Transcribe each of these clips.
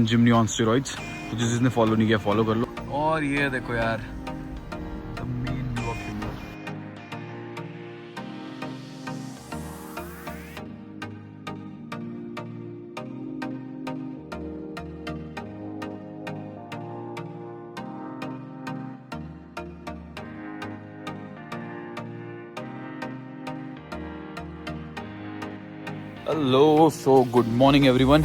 Jimny on steroids, तो जिसने follow नहीं किया फॉलो कर लो। और ये देखो यार the main view of Shimla. Hello, so good morning everyone,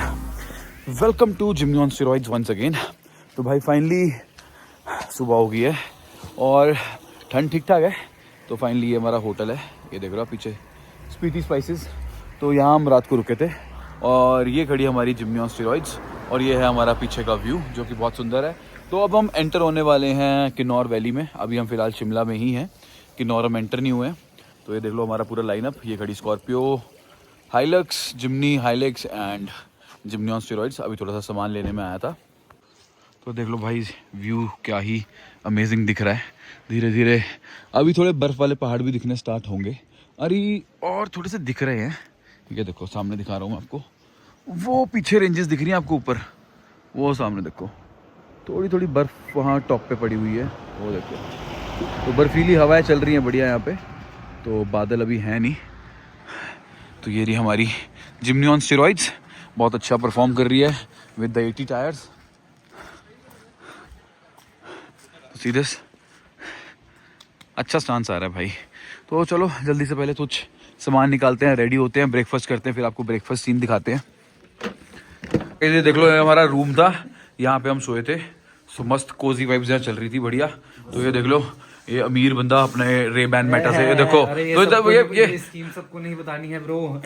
welcome to Jimny on steroids once again. तो भाई फाइनली सुबह हो गई है और ठंड ठीक ठाक है। तो फाइनली ये हमारा होटल है, ये देख रहे हो पीछे स्पीति स्पाइसेस। तो यहाँ हम रात को रुके थे और ये खड़ी हमारी जिमनी ऑन स्टेरॉइड्स और ये है हमारा पीछे का व्यू जो कि बहुत सुंदर है। तो अब हम एंटर होने वाले हैं किन्नौर वैली में। अभी हम फिलहाल शिमला में ही हैं, किन्नौर हम एंटर नहीं हुए हैं। तो ये देख लो हमारा पूरा लाइनअप, ये खड़ी Scorpio, Hilux, Jimny Hilux and Jimny on steroids. अभी थोड़ा सा सामान लेने में आया था। तो देख लो भाई व्यू क्या ही अमेजिंग दिख रहा है। धीरे धीरे अभी थोड़े बर्फ़ वाले पहाड़ भी दिखने स्टार्ट होंगे। अरे और थोड़े से दिख रहे हैं, ये देखो सामने दिखा रहा हूँ आपको, वो पीछे रेंजेस दिख रही हैं आपको ऊपर, वो सामने देखो थोड़ी थोड़ी बर्फ़ वहाँ टॉप पे पड़ी हुई है, वो देखो। तो बर्फीली हवाएं चल रही हैं बढ़िया यहाँ पे। तो बादल अभी हैं नहीं। तो ये रही हमारी जिमनी ऑन स्टेरॉइड्स, बहुत अच्छा परफॉर्म कर रही है विद द 80 टायर्स। सीधे अच्छा स्टांस आ रहा है भाई। तो चलो जल्दी से पहले कुछ सामान निकालते हैं, रेडी होते हैं, ब्रेकफास्ट करते हैं, फिर आपको ब्रेकफास्ट सीन दिखाते हैं। ये देख लो ये हमारा रूम था, यहाँ पे हम सोए थे। सो मस्त कोजी वाइब्स यहाँ चल रही थी बढ़िया। तो ये देख लो ये अमीर बंदा अपने Ray-Ban मेटा से, ये देखो। तो ये स्कीम सबको नहीं बतानी है ब्रो।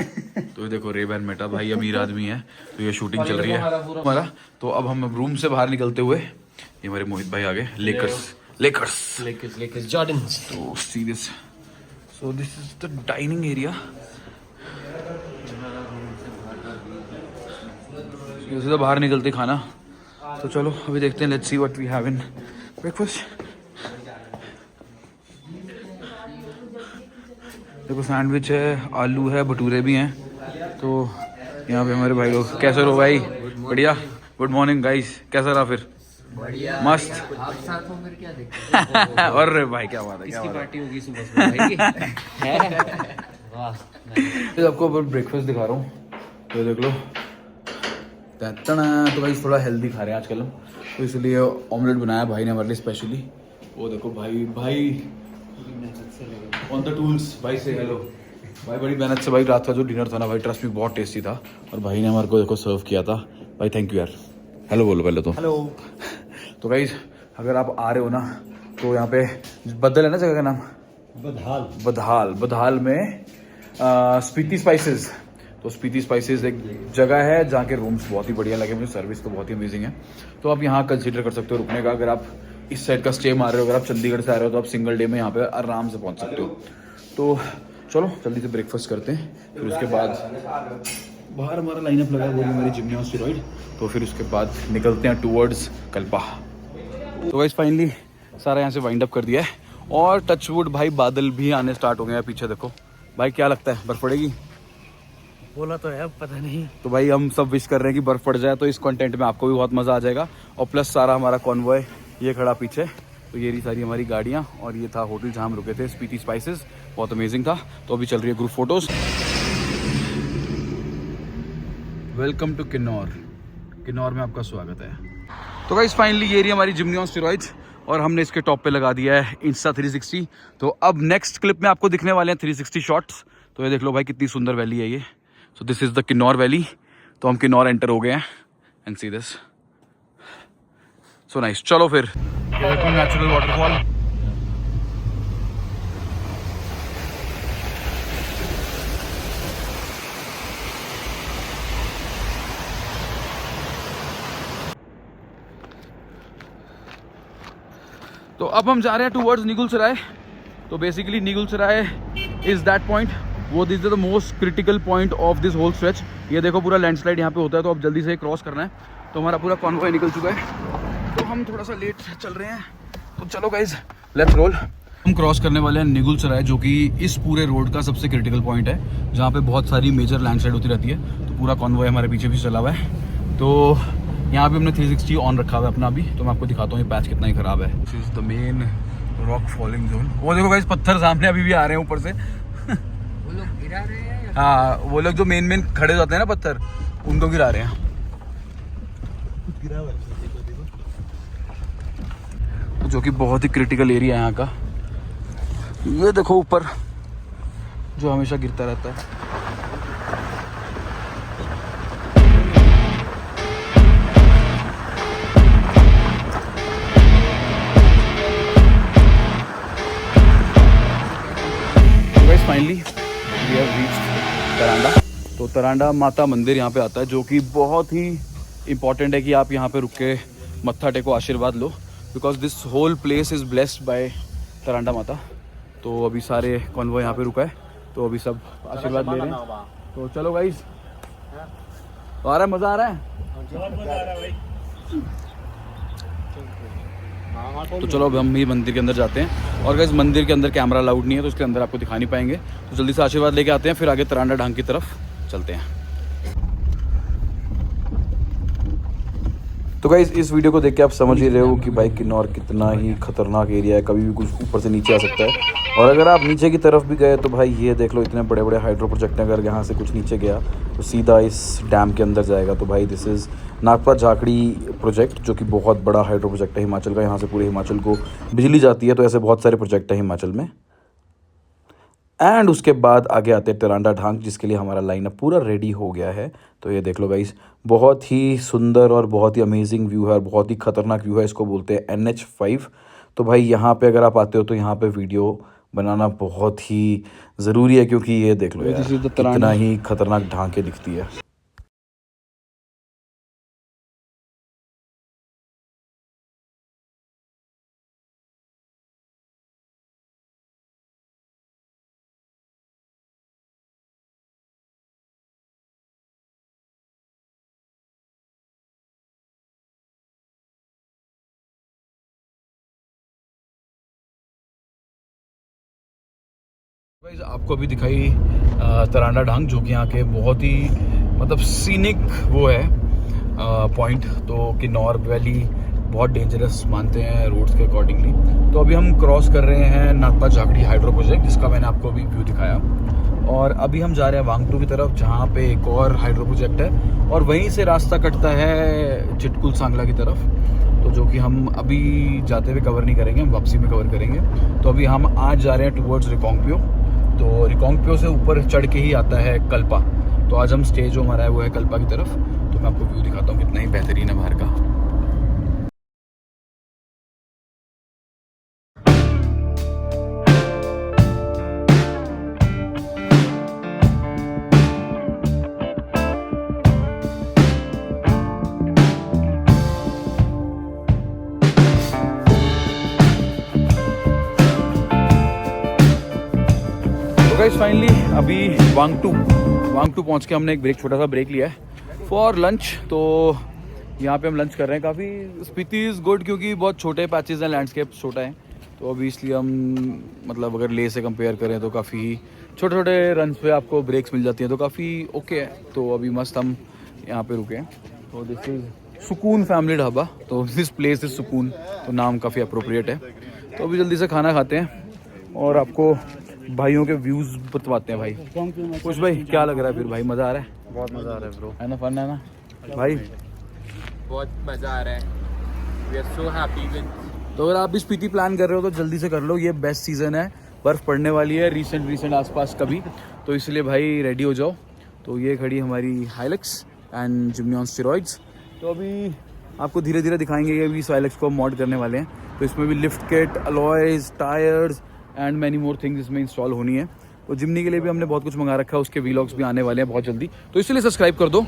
तो ये देखो Ray-Ban मेटा भाई अमीर आदमी है। तो ये शूटिंग चल रही है हमारा। तो अब हम रूम से बाहर निकलते हुए, ये हमारे मोहित भाई आगे, लेकर्स जॉर्डन। तो serious. So this is the dining area. सीधा बाहर निकलते खाना। तो चलो अभी देखते हैं, let's see what we have in breakfast. देखो सैंडविच है, आलू है, भटूरे भी हैं। तो यहाँ पे हमारे भाई लोग, कैसे रहो भाई? बढ़िया। गुड मॉर्निंग गाइस, कैसा रहा फिर? बढ़िया मस्त। आप साथ हो फिर क्या दिक्कत है? और भाई क्या बात है, क्या इसकी बात है? पार्टी होगी सुबह सुबह। वाह। आपको ब्रेकफास्ट दिखा रहा हूँ, तो देख लो। तो भाई थोड़ा हेल्दी खा रहे हैं आजकल हम, तो इसलिए ऑमलेट बनाया भाई ने हमारे लिए स्पेशली। वो देखो भाई ऑन द टूल्स। भाई से हेलो भाई, बड़ी मेहनत से भाई रात का जो डिनर था ना भाई, ट्रस्ट में बहुत टेस्टी था। और भाई ने हमारे को देखो सर्व किया था भाई, थैंक यू यार। हेलो बोलो पहले तो। हेलो। तो गाइस अगर आप आ रहे हो ना, तो यहाँ पे बदल है ना जगह का नाम, बदहाल में स्पीति स्पाइसेस। तो स्पीति स्पाइसेस एक जगह है जहाँ के रूम्स बहुत ही बढ़िया लगे मुझे, सर्विस तो बहुत ही अमेजिंग है। तो आप यहाँ कंसिडर कर सकते हो रुकने का। अगर आप इस साइड का स्टे मार रहे हो, अगर आप चंडीगढ़ से आ रहे हो, तो आप सिंगल डे में यहाँ पे आराम से पहुँच सकते हो। तो चलो जल्दी से ब्रेकफास्ट करते हैं, फिर उसके बाद बाहर हमारा लाइनअप लगा है, वो भी हमारी जिमनी ऑन स्टेरॉइड। तो फिर उसके बाद निकलते हैं टूवर्ड्स कल्पा। तो गाइस फाइनली सारा यहाँ से वाइंड अप कर दिया है और टचवुड भाई बादल भी आने स्टार्ट हो गए हैं पीछे देखो। भाई क्या लगता है बर्फ पड़ेगी? बोला तो है, पता नहीं। तो भाई हम सब विश कर रहे हैं कि बर्फ पड़ जाए, तो इस कंटेंट में आपको भी बहुत मजा आ जाएगा। और प्लस सारा हमारा कॉन्वॉय ये खड़ा पीछे। तो ये रही सारी हमारी गाड़ियाँ और ये था होटल जहाँ हम रुके थे, स्पीति स्पाइसेस, बहुत अमेजिंग था। तो अभी चल रही है group photos. Welcome to Kinnaur में आपका स्वागत है। तो गाइस फाइनली ये रही हमारी जिमनी ऑन स्टेरॉइड्स और हमने इसके टॉप पे लगा दिया है इंस्टा 360। तो अब नेक्स्ट क्लिप में आपको दिखने वाले हैं 360 शॉट्स। तो ये देख लो भाई कितनी सुंदर वैली है ये। सो this is the Kinnaur valley. तो हम किन्नौर एंटर हो गए हैं and see this, so nice. चलो फिर नेचुरल वाटरफॉल। तो अब हम जा रहे हैं टूवर्ड्स निगुल सराय। तो basically Nigul Sarai is that point, वो this is the most critical point of this whole stretch. ये देखो पूरा लैंडस्लाइड यहाँ पे होता है, तो अब जल्दी से क्रॉस करना है। तो हमारा पूरा कॉन्वॉय निकल चुका है, तो हम थोड़ा सा लेट चल रहे हैं। तो चलो गाइज लेट्स रोल। हम क्रॉस करने वाले हैं निगुल सराय, जो कि इस पूरे रोड का सबसे क्रिटिकल पॉइंट है, जहाँ पे बहुत सारी मेजर लैंडस्लाइड होती रहती है। तो पूरा कॉन्वॉय हमारे पीछे भी चला हुआ है। तो यहाँ पे हमने 360 ऑन रखा हुआ है अपना अभी, तो मैं आपको दिखाता हूँ ये पैच कितना ही ख़राब है। This is the main rock falling zone. वो देखो गाइस पत्थर सामने अभी भी आ रहे हैं ऊपर से। वो लोग गिरा रहे हैं। हाँ, वो लोग जो मेन खड़े हो जाते हैं ना पत्थर, उनको गिरा रहे हैं। जो कि बहुत ही क्रिटिकल एरिया है यहाँ का। ये देखो ऊपर जो हमेशा गिरता रहता है। Finally we have reached Taranda. तो तरांडा माता मंदिर यहाँ पे आता है, जो कि बहुत ही इम्पॉर्टेंट है कि आप यहाँ पे रुक के मत्था टेको, आशीर्वाद लो, because this whole place is blessed by Taranda Mata. तो अभी सारे कॉन्वॉय यहाँ पे रुका है, तो अभी सब आशीर्वाद ले रहे हैं। तो चलो गाइस, तो आ रहा है, मज़ा आ रहा है। तो चलो अब हम ही मंदिर के अंदर जाते हैं। और गाइस मंदिर के अंदर कैमरा अलाउड नहीं है, तो उसके अंदर आपको दिखा नहीं पाएंगे। तो जल्दी से आशीर्वाद लेके आते हैं, फिर आगे तरांडा ढांग की तरफ चलते हैं। तो गाइस इस वीडियो को देख के आप समझ ही रहे हो कि भाई किन्नौर कितना ही खतरनाक एरिया है, कभी भी कुछ ऊपर से नीचे आ सकता है। और अगर आप नीचे की तरफ भी गए तो भाई ये देख लो, इतने बड़े बड़े हाइड्रो प्रोजेक्ट हैं। अगर यहाँ से कुछ नीचे गया तो सीधा इस डैम के अंदर जाएगा। तो भाई दिस इज़ नागपा झाकड़ी प्रोजेक्ट, जो कि बहुत बड़ा हाइड्रो प्रोजेक्ट है हिमाचल का। यहाँ से पूरे हिमाचल को बिजली जाती है। तो ऐसे बहुत सारे प्रोजेक्ट हैं हिमाचल में। एंड उसके बाद आगे आते हैं तरांडा ढांग, जिसके लिए हमारा लाइनअप पूरा रेडी हो गया है। तो ये देख लो गाइस, बहुत ही सुंदर और बहुत ही अमेजिंग व्यू है और बहुत ही खतरनाक व्यू है। इसको बोलते हैं NH5। तो भाई यहाँ पे अगर आप आते हो तो यहाँ पे वीडियो बनाना बहुत ही ज़रूरी है, क्योंकि ये देख लो यार कितना ही खतरनाक ढांके दिखती है। गाइस आपको अभी दिखाई तरांडा ढांग, जो कि यहाँ के बहुत ही मतलब सीनिक वो है पॉइंट। तो किन्नौर वैली बहुत डेंजरस मानते हैं रोड्स के अकॉर्डिंगली। तो अभी हम क्रॉस कर रहे हैं नागपा झाकड़ी हाइड्रो प्रोजेक्ट, जिसका मैंने आपको अभी व्यू दिखाया। और अभी हम जा रहे हैं वांगटू की तरफ, जहाँ पे एक और हाइड्रो प्रोजेक्ट है, और वहीं से रास्ता कटता है चिटकुल सांगला की तरफ। तो जो कि हम अभी जाते हुए कवर नहीं करेंगे, हम वापसी में कवर करेंगे। तो अभी हम आज जा रहे हैं टुवर्ड्स रिकांगपियो। तो रिकांगपियो से ऊपर चढ़ के ही आता है कल्पा। तो आज हम स्टे जो हमारा है वो है कल्पा की तरफ। तो मैं आपको व्यू दिखाता हूँ कितना ही बेहतरीन है बाहर का। गाइस फाइनली अभी वांगटू पहुंच के हमने एक छोटा सा ब्रेक लिया है फॉर लंच। तो यहाँ पे हम लंच कर रहे हैं। काफ़ी स्पीति इज़ गुड, क्योंकि बहुत छोटे पैचेस हैं, लैंडस्केप छोटा है। तो अभी इसलिए हम मतलब अगर ले से कंपेयर करें तो काफ़ी छोटे छोटे रन्स पे आपको ब्रेक्स मिल जाती हैं, तो काफ़ी ओके है। तो अभी मस्त हम यहाँ पे रुके हैं। तो दिस इज़ सुकून फैमिली ढाबा। तो दिस प्लेस इज़ सुकून, तो नाम काफ़ी अप्रोप्रिएट है। तो अभी जल्दी से खाना खाते हैं और आपको भाइयों के व्यूज बतवाते हैं। भाई कुछ भाई क्या लग रहा है फिर? भाई मज़ा आ रहा है? बहुत मज़ा आ रहा है ब्रो, है ना, फन है ना भाई? बहुत मज़ा आ रहा है। We are so happy with. तो अगर आप भी स्पीति प्लान कर रहे हो तो जल्दी से कर लो, ये बेस्ट सीज़न है। बर्फ़ पड़ने वाली है रिसेंट आसपास कभी, तो इसलिए भाई रेडी हो जाओ। तो ये खड़ी हमारी हाइलक्स एंड जिम्नियॉन स्टेरॉइड्स। तो अभी आपको धीरे धीरे दिखाएंगे ये भी इस हाइलक्स को मॉड करने वाले हैं। तो इसमें भी lift kit, alloys, tyres and many more things इसमें इंस्टॉल होनी है। तो जिम्नी के लिए भी हमने बहुत कुछ मंगा रखा है, उसके व्लॉग्स भी आने वाले हैं बहुत जल्दी, तो इसलिए सब्सक्राइब कर दो।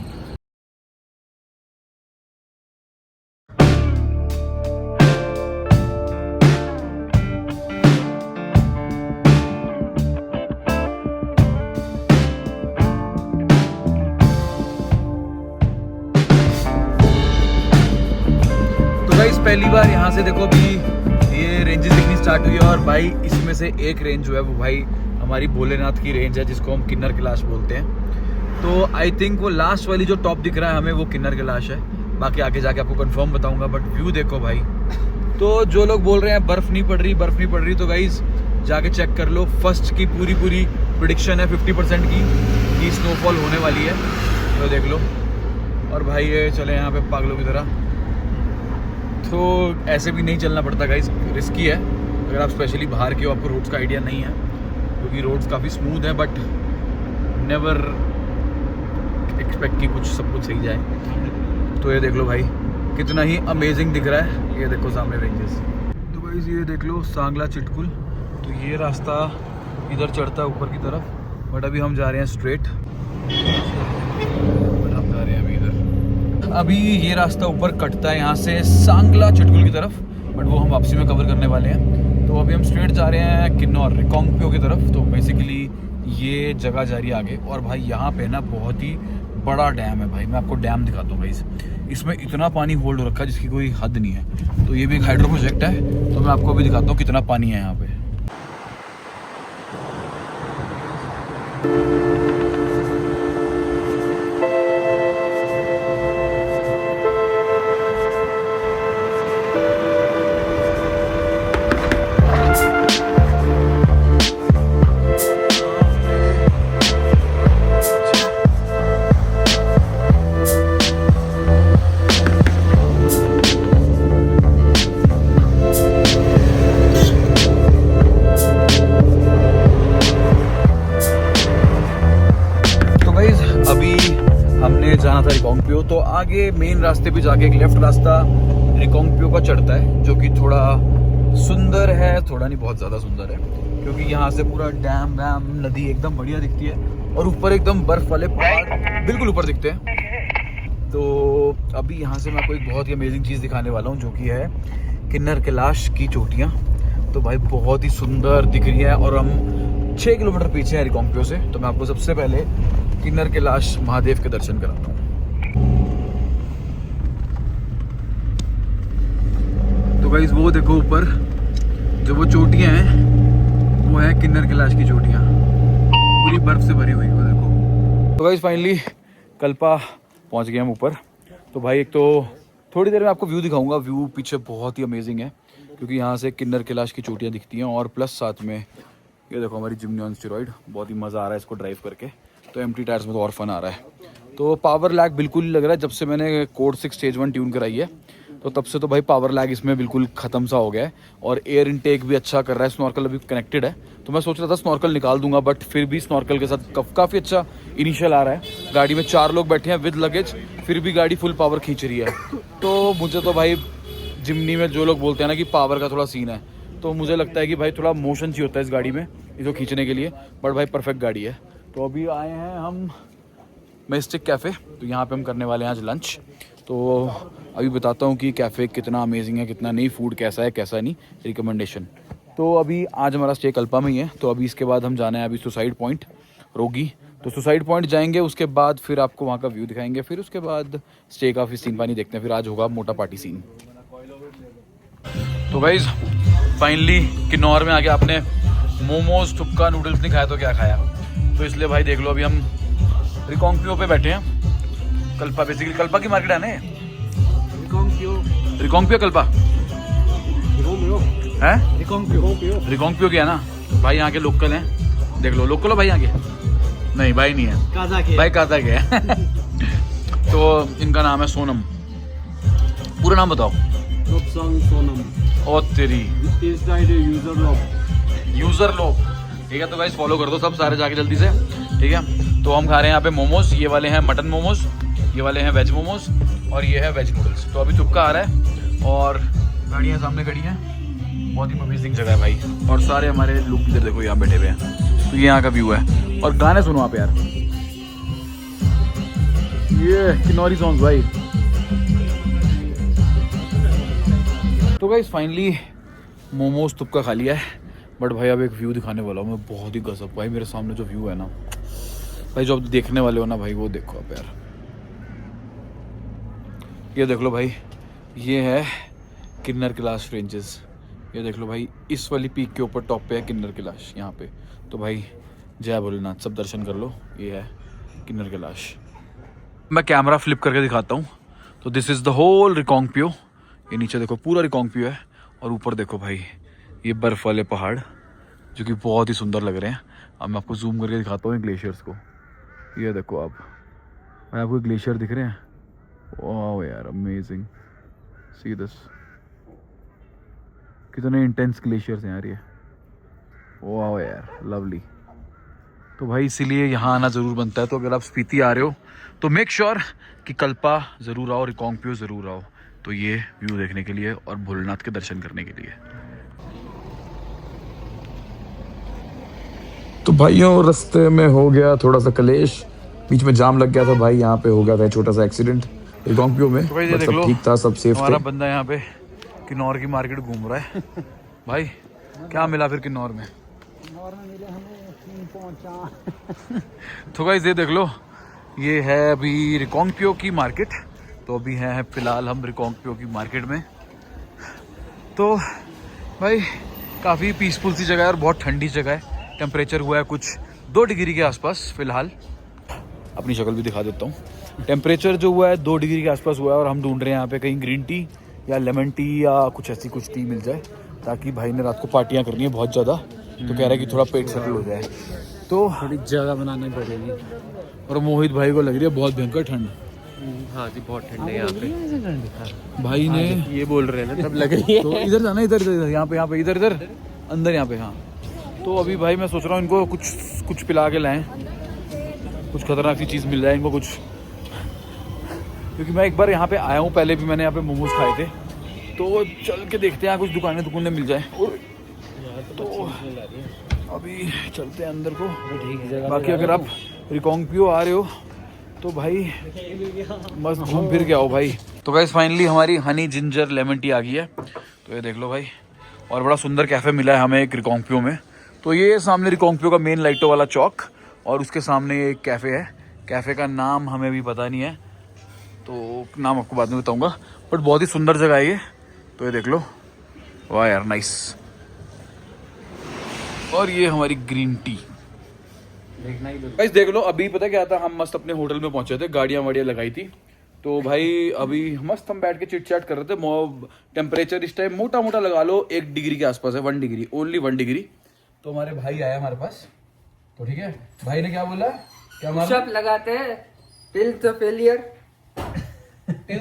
तो गाइस पहली बार यहाँ से देखो अभी ये रेंजेस दिखनी स्टार्ट हुई है, और भाई इसमें से एक रेंज जो है वो भाई हमारी भोलेनाथ की रेंज है, जिसको हम किन्नर कैलाश बोलते हैं। तो आई थिंक वो लास्ट वाली जो टॉप दिख रहा है हमें, वो किन्नर कैलाश है। बाकी आगे जाके आपको कंफर्म बताऊंगा। बट व्यू देखो भाई। तो जो लोग बोल रहे हैं बर्फ़ नहीं पड़ रही तो गाइज जाके चेक कर लो। फर्स्ट की पूरी प्रिडिक्शन है 50% की स्नोफॉल होने वाली है, तो देख लो। और भाई ये चले यहाँ पे पागलों की तरह, तो ऐसे भी नहीं चलना पड़ता गाइज, रिस्की है अगर आप स्पेशली बाहर के हो, आपको रोड्स का आइडिया नहीं है, क्योंकि रोड्स काफ़ी स्मूथ है। बट नेवर एक्सपेक्ट कि सब कुछ सही जाए। तो ये देख लो भाई कितना ही अमेजिंग दिख रहा है। ये देखो सामने रेंजेस। तो गाइस ये देख लो सांगला चिटकुल। तो ये रास्ता इधर चढ़ता है ऊपर की तरफ, बट अभी हम जा रहे हैं स्ट्रेट। हम जा रहे हैं अभी इधर। अभी ये रास्ता ऊपर कटता है यहाँ से सांगला चिटकुल की तरफ, बट वो हम वापसी में कवर करने वाले हैं। तो अभी हम स्ट्रेट जा रहे हैं किन्नौर रिकांगपिओ की तरफ। तो बेसिकली ये जगह जा रही है आगे। और भाई यहाँ पे ना बहुत ही बड़ा डैम है भाई, मैं आपको डैम दिखाता हूँ भाई। इसमें इतना पानी होल्ड हो रखा है जिसकी कोई हद नहीं है। तो ये भी एक हाइड्रो प्रोजेक्ट है, तो मैं आपको अभी दिखाता हूँ कितना पानी है यहाँ पे। जाना था रिकांगपिओ, तो आगे मेन रास्ते पे जाके एक लेफ्ट रास्ता रिकांगपिओ का चढ़ता है, जो कि थोड़ा सुंदर है, थोड़ा नहीं बहुत ज़्यादा सुंदर है, क्योंकि यहाँ से पूरा डैम वैम नदी एकदम बढ़िया दिखती है। और ऊपर एकदम बर्फ वाले पहाड़ बिल्कुल ऊपर दिखते हैं। तो अभी यहाँ से मैं आपको एक बहुत ही अमेजिंग चीज़ दिखाने वाला हूँ, जो कि है किन्नर कैलाश की चोटियाँ। तो भाई बहुत ही सुंदर दिख रही है, और हम 6 किलोमीटर पीछे हैं रिकांगपिओ से। तो मैं आपको सबसे पहले किन्नर कैलाश महादेव के दर्शन कराता हूँ। तो गाइस वो देखो ऊपर जो वो चोटियाँ हैं, वो है किन्नर कैलाश की चोटियाँ, पूरी बर्फ से भरी हुई, वो देखो। तो गाइस फाइनली कल्पा पहुँच गए हम ऊपर। तो भाई एक तो थोड़ी देर में आपको व्यू दिखाऊंगा। व्यू पीछे बहुत ही अमेजिंग है, क्योंकि यहाँ से किन्नर कैलाश की चोटियाँ दिखती हैं, और प्लस साथ में ये देखो हमारी जिम्नी ऑन स्टेरॉइड। बहुत ही मज़ा आ रहा है इसको ड्राइव करके। तो एम्प्टी टायर्स में तो और फन आ रहा है। तो पावर लैग बिल्कुल नहीं लग रहा है। जब से मैंने कोड 6 स्टेज 1 ट्यून कराई है, तो तब से तो भाई पावर लैग इसमें बिल्कुल ख़त्म सा हो गया है। और एयर इनटेक भी अच्छा कर रहा है। स्नॉर्कल अभी कनेक्टेड है, तो मैं सोच रहा था स्नॉर्कल निकाल दूंगा, बट फिर भी स्नॉर्कल के साथ काफ़ी अच्छा इनिशियल आ रहा है। गाड़ी में 4 लोग बैठे हैं विद लगेज, फिर भी गाड़ी फुल पावर खींच रही है। तो मुझे तो भाई जिम्नी में जो लोग बोलते हैं ना कि पावर का थोड़ा सीन है, तो मुझे लगता है कि भाई थोड़ा मोशन चाहिए होता है इस गाड़ी में इसको खींचने के लिए। बट भाई परफेक्ट गाड़ी है। तो अभी आए हैं हम मेस्टिक कैफ़े। तो यहाँ पे हम करने वाले हैं आज लंच। तो अभी बताता हूँ कि कैफ़े कितना अमेजिंग है, कितना नहीं, फूड कैसा है कैसा नहीं, रिकमेंडेशन। तो अभी आज हमारा स्टे कल्पा में ही है। तो अभी इसके बाद हम जाना है अभी सुसाइड पॉइंट रोगी। तो सुसाइड पॉइंट जाएंगे, उसके बाद फिर आपको वहाँ का व्यू दिखाएंगे, फिर उसके बाद स्टे का फिर सीन पानी देखते हैं। फिर आज होगा मोटा पार्टी सीन। तो गाइज फाइनली किन्नौर में आके आपने मोमोज थुक्का नूडल्स नहीं खाया तो क्या खाया। तो इसलिए भाई देख लो अभी हम रिकांगपिओ पे बैठे हैं। कल्पा बेसिकली कल्पा की मार्केट है ना, रिकांगपिओ कल्पा है, रिकांगपिओ की है ना। तो भाई यहाँ के लोकल हैं, देख लो। लोकल हो भाई यहाँ के? नहीं भाई नहीं है, भाई काजा के है। तो इनका नाम है सोनम। पूरा नाम बताओ। ओ तेरी यूजर लोग, ठीक है। तो गाइस फॉलो कर दो सब सारे जाके जल्दी से, ठीक है। तो हम खा रहे हैं यहाँ पे मोमोज। ये वाले हैं मटन मोमोज, ये वाले हैं वेज मोमोज, और ये है वेज नूडल्स। तो अभी तुक्का आ रहा है, और गाड़ियाँ सामने खड़ी हैं। बहुत ही अमेजिंग जगह है भाई। और सारे हमारे लोग इधर देखो यहाँ बैठे हुए हैं। तो ये यहाँ का व्यू है, और गाने सुनो आप यार, ये किन्नौरी सॉन्ग भाई। तो गाइस फाइनली मोमोज तुक्का खा लिया है। बट भाई अब एक व्यू दिखाने वाला हूँ मैं, बहुत ही गजब भाई। मेरे सामने जो व्यू है ना भाई, जो आप देखने वाले हो ना भाई, वो देखो आप यार। ये देख लो भाई, ये है किन्नर कैलाश रेंजेस। ये देख लो भाई, इस वाली पीक के ऊपर टॉप पे है किन्नर कैलाश यहाँ पे। तो भाई जय भोलेनाथ, सब दर्शन कर लो। ये है किन्नर कैलाश। मैं कैमरा फ्लिप करके दिखाता हूँ। तो दिस इज़ द होल रिकॉन्गपियो। ये नीचे देखो पूरा रिकॉन्गपियो है और ऊपर देखो भाई ये बर्फ़ वाले पहाड़ जो कि बहुत ही सुंदर लग रहे हैं। अब मैं आपको जूम करके दिखाता हूँ ग्लेशियर्स को। ये देखो आप भाई, आपको ग्लेशियर दिख रहे हैं? वाह यार अमेजिंग, सी दिस, कितने इंटेंस ग्लेशियर्स हैं यार ये। वाह यार लवली। तो भाई इसीलिए यहाँ आना ज़रूर बनता है। तो अगर आप स्पीति आ रहे हो तो मेक श्योर कि कल्पा ज़रूर आओ, रिकॉन्गपियो ज़रूर आओ, तो ये व्यू देखने के लिए और भोलेनाथ के दर्शन करने के लिए। तो भाइयों रास्ते में हो गया थोड़ा सा कलेश, बीच में जाम लग गया था भाई, यहाँ पे हो गया था छोटा सा एक्सीडेंट रिकॉन्गपियो में, तो भाई बट सब ठीक था, सब सेफ हमारा थे। बंदा यहाँ पे किन्नौर की मार्केट घूम रहा है। भाई क्या मिला फिर किन्नौर में? मिले हमें 3 पहुंचा। तो गाइस ये देख लो, ये है अभी रिकॉन्गपियो की मार्केट। तो अभी है फिलहाल हम रिकॉन्गपियो की मार्केट में। तो भाई काफ़ी पीसफुल सी जगह है और बहुत ठंडी जगह है। टेम्परेचर हुआ है कुछ 2 डिग्री के आसपास फिलहाल। अपनी शक्ल भी दिखा देता हूँ। टेम्परेचर जो हुआ है 2 डिग्री के आसपास हुआ है और हम ढूंढ रहे हैं यहाँ पे कहीं ग्रीन टी या लेमन टी या कुछ ऐसी कुछ टी मिल जाए, ताकि भाई ने रात को पार्टियाँ करनी है बहुत ज़्यादा, तो कह रहा है कि थोड़ा पेट सेटल हो जाए, तो थोड़ी जगह बनानी पड़ेगी। और मोहित भाई को लग रही है बहुत भयंकर ठंड। हाँ जी बहुत ठंड है यहाँ पे। भाई ने ये बोल रहे हैं ना तब लग रही है। तो इधर जाना, इधर इधर यहाँ पे इधर इधर अंदर यहाँ पे। हाँ तो अभी भाई मैं सोच रहा हूँ इनको कुछ पिला के लाएं, कुछ खतरनाक सी चीज़ मिल जाए इनको कुछ, क्योंकि मैं एक बार यहाँ पे आया हूँ पहले भी, मैंने यहाँ पे मोमोज खाए थे। तो चल के देखते हैं कुछ दुकानें मिल जाए। तो अभी चलते हैं अंदर को। बाकी अगर आप रिकॉन्गपियो आ रहे हो तो भाई मस्त घूम फिर के आओ भाई। तो गाइस फाइनली हमारी हनी जिंजर लेमन टी आ गई है। तो ये देख लो भाई, और बड़ा सुंदर कैफ़े मिला है हमें एक रिकॉन्गपियो में। तो ये सामने रिकॉन्गपियो का मेन लाइटों वाला चौक, और उसके सामने एक कैफ़े है। कैफ़े का नाम हमें भी पता नहीं है, तो नाम आपको बाद में बताऊंगा, बट बहुत ही सुंदर जगह है ये। तो ये देख लो, वाह यार नाइस। और ये हमारी ग्रीन टी गाइस देख लो। अभी पता क्या था, हम मस्त अपने होटल में पहुंचे थे, गाड़ियां वाड़ियां लगाई थी। तो भाई अभी मस्त हम बैठ के चिट चैट कर रहे थे। टेम्परेचर इस टाइम मोटा मोटा लगा लो 1 डिग्री के आसपास है, 1 डिग्री, ओनली 1 डिग्री। तो हमारे भाई आया हमारे पास, तो ठीक है, भाई ने क्या बोला, क्या पुशअप लगाते हैं टिल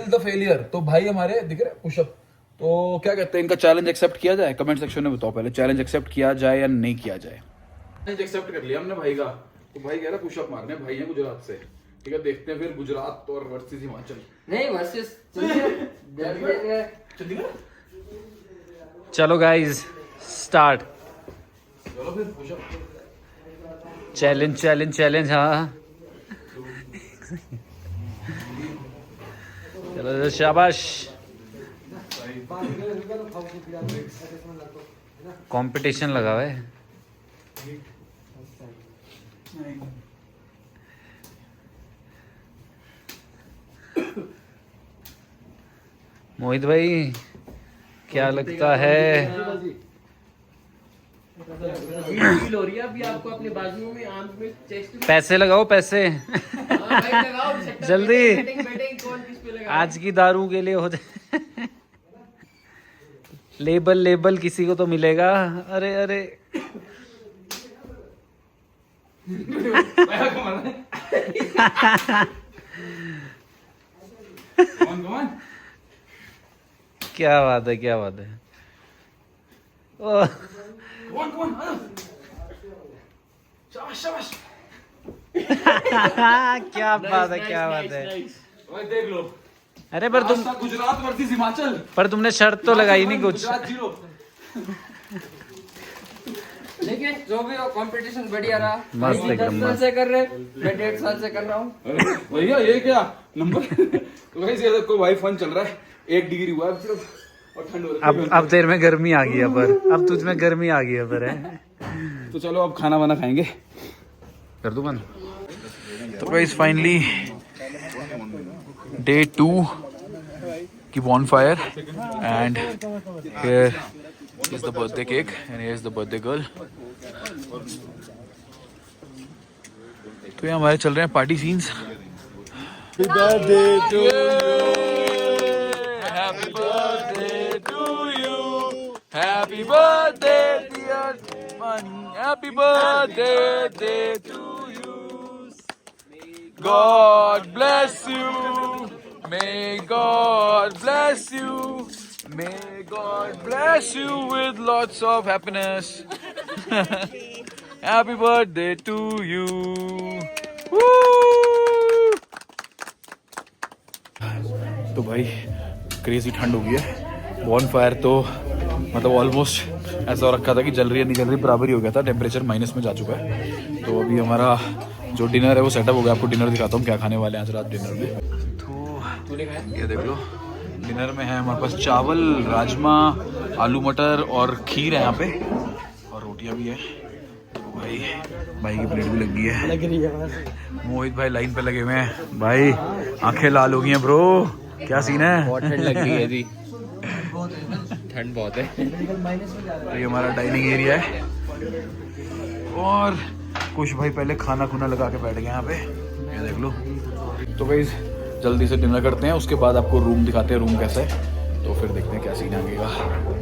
द फेलियर। तो भाई हमारे दिख रहे पुशअप। तो क्या कहते हैं, इनका चैलेंज एक्सेप्ट किया जाए? कमेंट सेक्शन में बताओ पहले, चैलेंज एक्सेप्ट किया जाए या नहीं किया जाए। चैलेंज एक्सेप्ट कर लिया हमने भाई का। तो भाई कह रहा पुशअप मारने, भाई है गुजरात से, ठीक है, देखते हैं फिर गुजरात और वर्सेस हिमाचल। नहीं वर्सेस चलो गाइस स्टार्ट। चलो फिर पुशअप चैलेंज। हाँ चलो शाबाश। कंपटीशन लगा हुआ है। मोहित भाई क्या लगता है? फील हो रही है अभी आपको अपने बाजुओं में, आर्म्स में, चेस्ट में। पैसे लगाओ पैसे। भाई लगाओ जल्दी। बैटिंग कौन किस पे लगा। आज की दारू के लिए हो जाए। लेबल किसी को तो मिलेगा। अरे क्या बात है। ओह क्या बात है। देख लो, अरे पर तुम गुजरात वर्सेस हिमाचल, पर तुमने शर्त तो लगाई नहीं कुछ। लेकिन जो भी हो कंपटीशन बढ़िया रहा। मस्त भाई एकदम 10 साल से कर रहे, मैं 1.5 साल से कर रहा हूँ। भैया ये क्या नंबर। तो गाइस ये देखो भाई फन चल रहा है, 1 डिग्री हुआ है सिर्फ, और ठंड हो रही है। अब तेरे में गर्मी आ गई है, पर अब तुझ में गर्मी आ गई है पर है। तो चलो अब खाना वाना खाएंगे, कर दूं बंद। तो गाइस फाइनली डे 2 की bonfire, and here is the birthday cake and here is the birthday girl. तो ये हमारे चल रहे हैं party scenes. Happy birthday to you. Happy birthday, dear Mani. Happy birthday day to you. God bless you. May God bless you. May God bless you with lots of happiness. Happy birthday to you. Woo! तो भाई crazy ठंड हो गई है. बॉन fire तो मतलब almost ऐसा हो रखा था कि जल रही है नहीं जल रही बराबर ही हो गया था. टेम्परेचर माइनस में जा चुका है. तो अभी हमारा जो डिनर है वो सेटअप हो गया. आपको डिनर दिखाता हूँ क्या खाने वाले हैं आज रात डिनर में. तो ये देख लो डिनर में है हमारे पास चावल, राजमा, आलू मटर और खीर है यहाँ पे और रोटियाँ भी है. तो भाई की प्लेट भी लग गई है. मोहित भाई लाइन पे लगे हुए हैं. भाई आंखें लाल हो गई हैं ब्रो. क्या सीन है? बहुत ठंड लग रही है जी. ठंड बहुत है. तो ये हमारा डाइनिंग एरिया है और कुछ भाई पहले खाना खुना लगा के बैठ गए यहाँ पे. ये देख लो. तो भाई जल्दी से डिनर करते हैं उसके बाद आपको रूम दिखाते हैं रूम कैसा है. तो फिर देखते हैं क्या सीन आएगा.